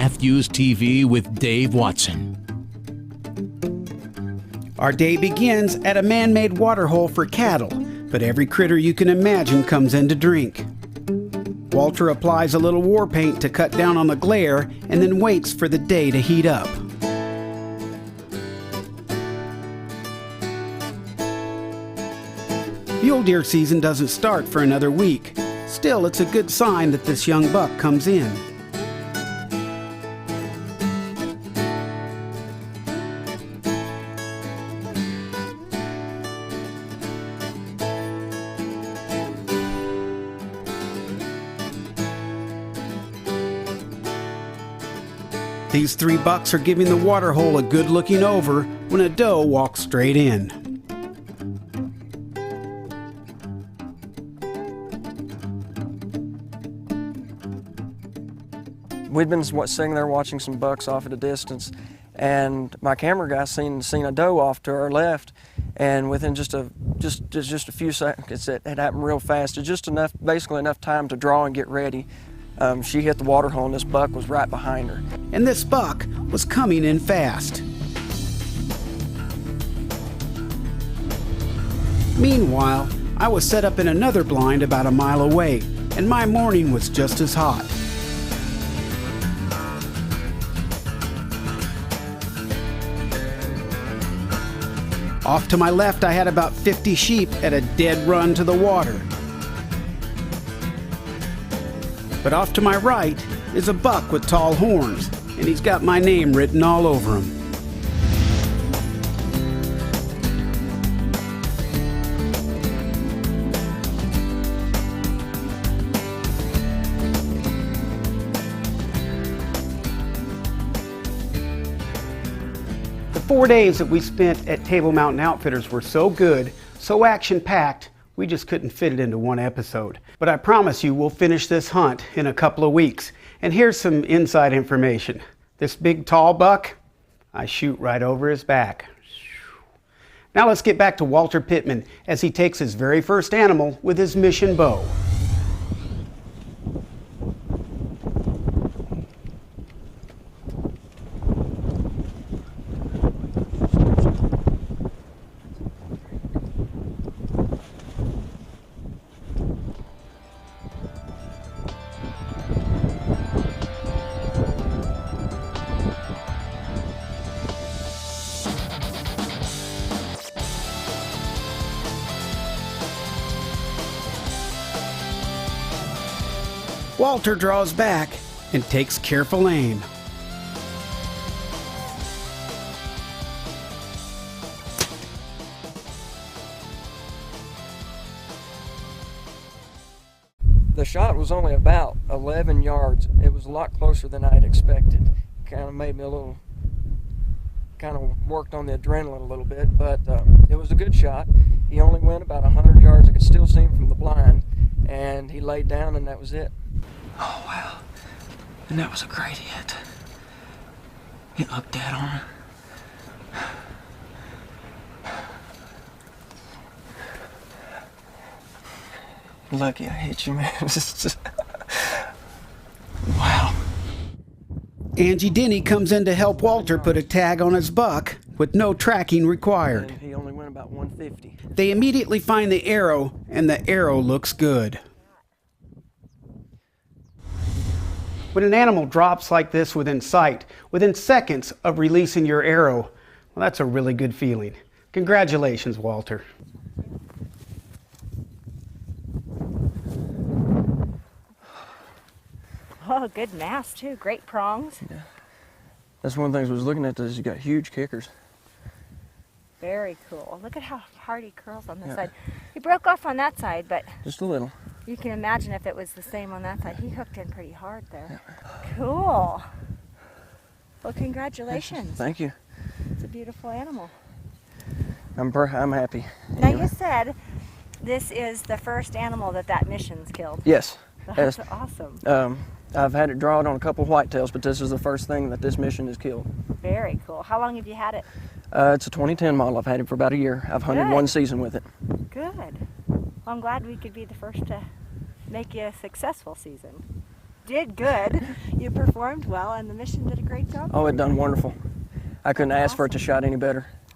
Mathews TV with Dave Watson. Our day begins at a man-made waterhole for cattle, but every critter you can imagine comes in to drink. Walter applies a little war paint to cut down on the glare and then waits for the day to heat up. Mule deer season doesn't start for another week. Still, it's a good sign that this young buck comes in. These three bucks are giving the water hole a good looking over when a doe walks straight in. We'd been sitting there watching some bucks off at a distance, and my camera guy seen a doe off to our left, and within just a few seconds, it happened real fast. It's just basically enough time to draw and get ready. She hit the water hole, and this buck was right behind her. And this buck was coming in fast. Meanwhile, I was set up in another blind about a mile away, and my morning was just as hot. Off to my left, I had about 50 sheep at a dead run to the water. But off to my right is a buck with tall horns, and he's got my name written all over him. The 4 days that we spent at Table Mountain Outfitters were so good, so action-packed, we just couldn't fit it into one episode. But I promise you we'll finish this hunt in a couple of weeks. And here's some inside information. This big tall buck, I shoot right over his back. Now let's get back to Walter Pittman as he takes his very first animal with his Mission bow. Walter draws back and takes careful aim. The shot was only about 11 yards. It was a lot closer than I had expected. Kind of made me kind of worked on the adrenaline a little bit, but it was a good shot. He only went about 100 yards. I could still see him from the blind, and he laid down, and that was it. Oh, wow. And that was a great hit. It looked dead on. Lucky I hit you, man. Wow. Angie Denny comes in to help Walter put a tag on his buck with no tracking required. And he only went about 150. They immediately find the arrow, and the arrow looks good. When an animal drops like this within sight, within seconds of releasing your arrow, well, that's a really good feeling. Congratulations, Walter. Oh, good mass too. Great prongs. Yeah. That's one of the things I was looking at. Is you got huge kickers. Very cool. Look at how hard he curls on this side. He broke off on that side, but just a little. You can imagine if it was the same on that side. He hooked in pretty hard there. Yeah. Cool. Well, congratulations. Thank you. It's a beautiful animal. I'm happy. Now you said this is the first animal that mission's killed. Yes. That's awesome. I've had it drawn on a couple whitetails, but this is the first thing that this mission has killed. Very cool. How long have you had it? It's a 2010 model. I've had it for about a year. I've hunted one season with it. Good. Well, I'm glad we could be the first to make you a successful season. did good. You performed well, and the mission did a great job. Oh, it done wonderful. I couldn't That's ask for it to shot any better.